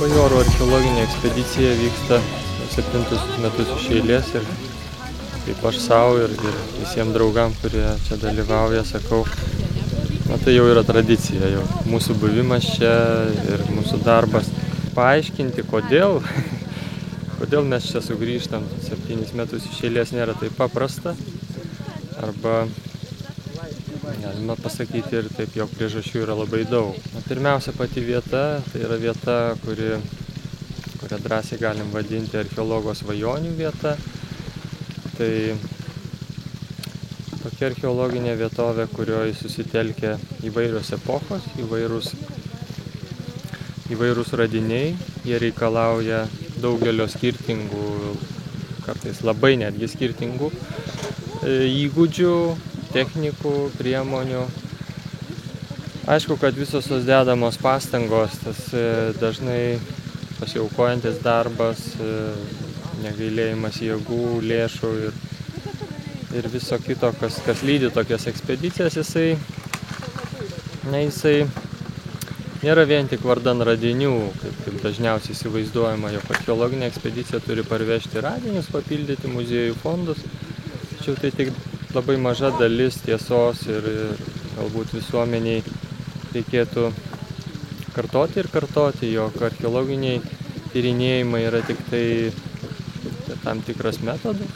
Bajorų archeologinė ekspedicija vyksta 7 metus iš eilės ir kaip aš savo ir visiems draugam, kurie čia dalyvauja, sakau, tai jau yra tradicija, jau mūsų buvimas čia ir mūsų darbas. Paaiškinti, kodėl mes čia sugrįžtam 7 metus iš eilės nėra taip paprasta, arba galima pasakyti ir taip, jog priežasčių yra labai daug. Pirmiausia, pati vieta, tai yra vieta, kurią drąsiai galim vadinti archeologo svajonių vieta. Tai tokia archeologinė vietovė, kurioje susitelkia įvairios epochos, įvairūs radiniai. Jie reikalauja daugelio skirtingų, kartais labai netgi skirtingų įgūdžių, technikų, priemonių. Aišku, kad visos tos dedamos pastangos, tas dažnai pasiaukojantis darbas, negailėjimas jėgų, lėšų ir viso kito, kas lydi tokias ekspedicijas, jisai nėra vien tik vardan radinių, kaip dažniausiai įsivaizduojama, jog archeologinė ekspedicija turi parvežti radinius, papildyti muziejų fondus. Tačiau tai tik labai maža dalis tiesos ir galbūt visuomeniai reikėtų kartoti, jog archeologiniai tyrinėjimai yra tik tai tam tikras metodas,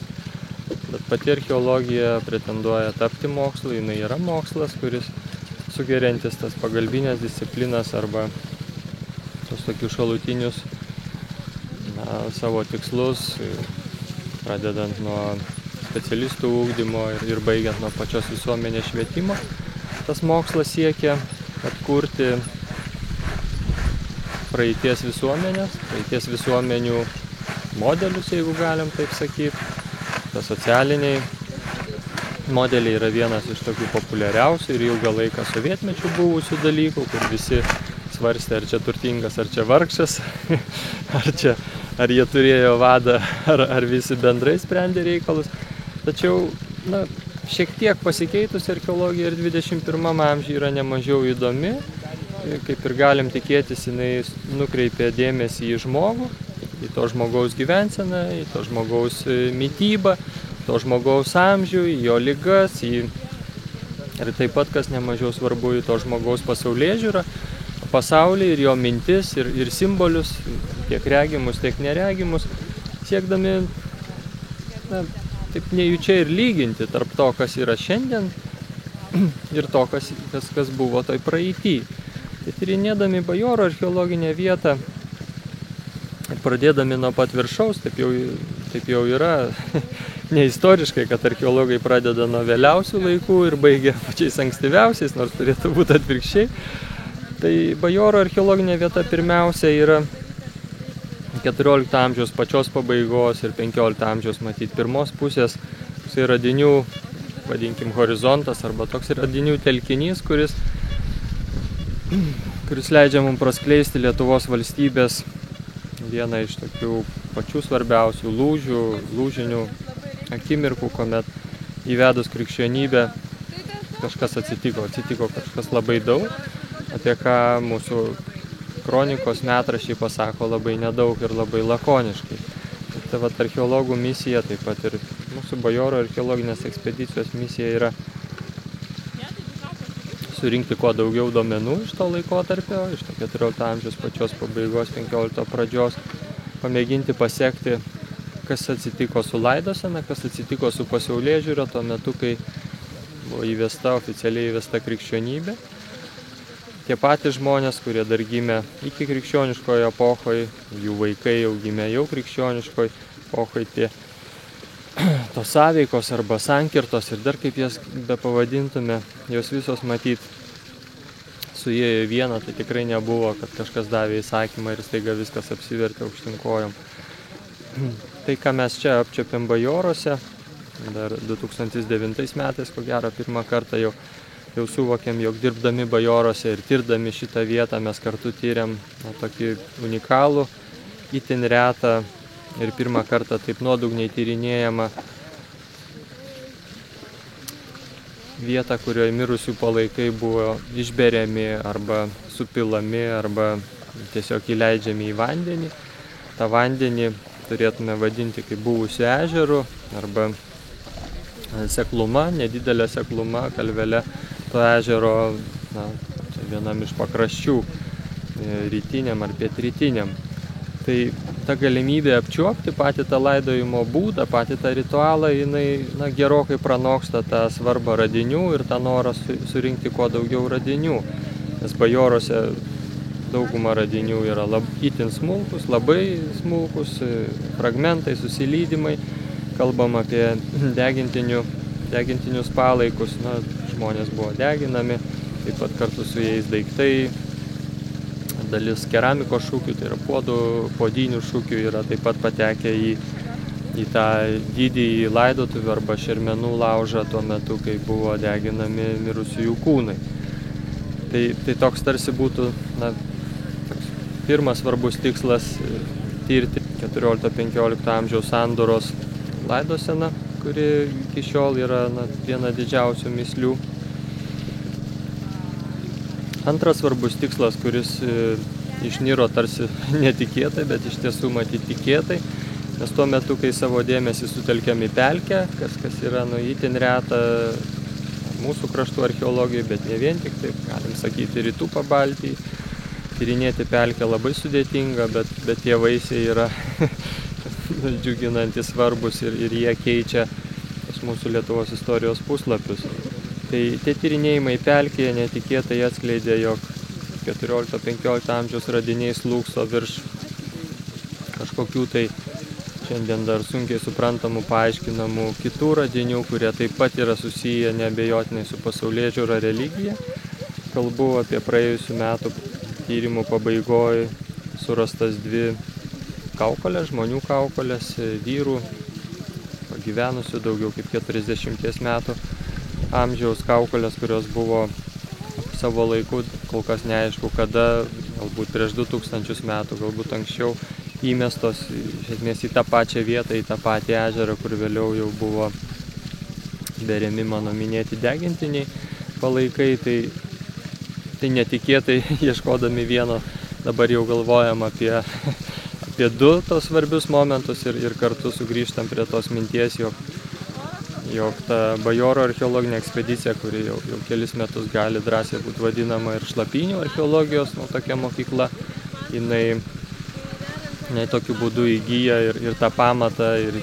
bet pati archeologija pretenduoja tapti mokslu, jinai yra mokslas, kuris sugeriantis tas pagalbinės disciplinas arba tos tokius šalutinius savo tikslus, pradedant nuo specialistų ūkdymo ir baigiant nuo pačios visuomenės švietimo. Tas mokslas siekia atkurti praeities visuomenių modelius, jeigu galim taip sakyti. Tas socialiniai modeliai yra vienas iš tokių populiariausių ir ilgą laiką sovietmečių buvusių dalykų, kur visi svarstė, ar čia turtingas, ar čia vargšas, ar jie turėjo vadą, ar visi bendrai sprendė reikalus. Tačiau, šiek tiek pasikeitus archeologija ir 21 amžiuje yra nemažiau įdomi. Kaip ir galim tikėtis, jinai nukreipia dėmesį į žmogų, į to žmogaus gyvenseną, į to žmogaus mitybą, to žmogaus amžių, į jo ligas, ir taip pat, kas nemažiau svarbu, į to žmogaus pasaulėžiūrą, pasaulį ir jo mintis ir simbolius, tiek regimus, tiek neregimus, siekdami taip nejučia ir lyginti tarp to, kas yra šiandien ir to, kas buvo toj praeity. Tai tyrinėdami Bajorų archeologinę vietą ir pradėdami nuo pat viršaus, taip jau yra neistoriškai, kad archeologai pradeda nuo vėliausių laikų ir baigia pačiais ankstyviausiais, nors turėtų būti atvirkščiai. Tai Bajorų archeologinė vieta pirmiausia yra 14 amžiaus pačios pabaigos ir 15 amžiaus matyti pirmos pusės. Tai radinių, vadinkim, horizontas arba toks radinių telkinys, kuris leidžia mums praskleisti Lietuvos valstybės vieną iš tokių pačių svarbiausių lūžinių akimirkų, kuomet įvedus krikščionybę kažkas atsitiko kažkas labai daug, apie ką mūsų kronikos metraščiai pasako labai nedaug ir labai lakoniškai. Tai vat archeologų misija, taip pat ir mūsų Bajorų archeologinės ekspedicijos misija yra surinkti kuo daugiau duomenų iš to laikotarpio, iš to 14 amžiaus pačios pabaigos, 15 pradžios, pamėginti pasekti, kas atsitiko su laidosena, kas atsitiko su pasaulėžiūra tuo metu, kai buvo oficialiai įvesta krikščionybė. Tie patys žmonės, kurie dar gimė iki krikščioniškojo epochoje, jų vaikai jau gimė jau krikščioniškoje epochoje, tos sąveikos arba sankirtos ir dar kaip jas bepavadintume, jos visos matyt suėjo į vieną, tai tikrai nebuvo, kad kažkas davė įsakymą ir staiga viskas apsivertė aukštyn kojom. Tai, ką mes čia apčiopėm Bajoruose, dar 2009 metais, ko gero, pirmą kartą jau suvokėm, jog dirbdami Bajoruose ir tirdami šitą vietą mes kartu tyrėm tokį unikalų, itin retą ir pirmą kartą taip nuodugniai tyrinėjama vietą, kurioje mirusių palaikai buvo išberiami arba supilami arba tiesiog įleidžiami į vandenį. Ta vandenį turėtume vadinti kaip buvusiu ežeru arba sekluma, nedidelė sekluma, kalvele to ežero, vienam iš pakraščių, rytiniam ar pietrytiniam. Tai ta galimybė apčiuopti patį tą laidojimo būdą, patį tą ritualą, jinai gerokai pranoksta tą svarbą radinių ir tą norą surinkti kuo daugiau radinių. Nes bajoruose dauguma radinių yra itin smulkus, labai smulkus, fragmentai, susilydimai. Kalbam apie degintinius palaikus, žmonės buvo deginami, taip pat kartu su jais daiktai. Dalis keramikos šukių, tai yra puodinių šukių, yra taip pat patekę į tą didįjį laidotuvių arba šermenų laužą tuo metu, kai buvo deginami mirusiųjų kūnai. Tai toks tarsi būtų toks pirmas svarbus tikslas tirti 14-15 amžiaus sandūros laidoseną, kuri iki šiol yra viena didžiausių mįslių. Antras svarbus tikslas, kuris išniro tarsi netikėtai, bet iš tiesų matyti tikėtai, nes tuo metu, kai savo dėmesį sutelkiam į pelkę, kas yra itin reta mūsų kraštų archeologijai, bet ne vien tik taip, galim sakyti, rytų Pabaltijai. Tyrinėti pelkę labai sudėtinga, bet tie vaisiai yra džiuginantys svarbus ir jie keičia mūsų Lietuvos istorijos puslapius. Tai tie tyrinėjimai pelkėje netikėtai atskleidė, jog 14-15 amžiaus radiniai slūgso virš kažkokių tai šiandien dar sunkiai suprantamų, paaiškinamų kitų radinių, kurie taip pat yra susiję neabejotinai su pasaulėžiūra religija. Kalbu apie praėjusių metų tyrimų pabaigoje surastas 2 kaukolės, žmonių kaukolės, vyrų, pagyvenusių daugiau kaip 40 metų amžiaus kaukolės, kurios buvo savo laiku, kol kas neaišku kada, galbūt prieš 2000 metų, galbūt anksčiau, įmestos iš esmės į tą pačią vietą, į tą patį ežerą, kur vėliau jau buvo beriami mano minėti degintiniai palaikai. Tai netikėtai ieškodami vieno dabar jau galvojam apie 2 tos svarbius momentus ir kartu sugrįžtam prie tos minties, jog ta bajorų archeologinė ekspedicija, kuri jau kelis metus gali drąsiai būti vadinama ir šlapynių archeologijos, tokia mokykla, jinai tokiu būdu įgyja ir tą pamatą, ir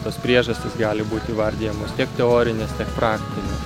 tos priežastys gali būti įvardyjamos tiek teorinės, tiek praktinės.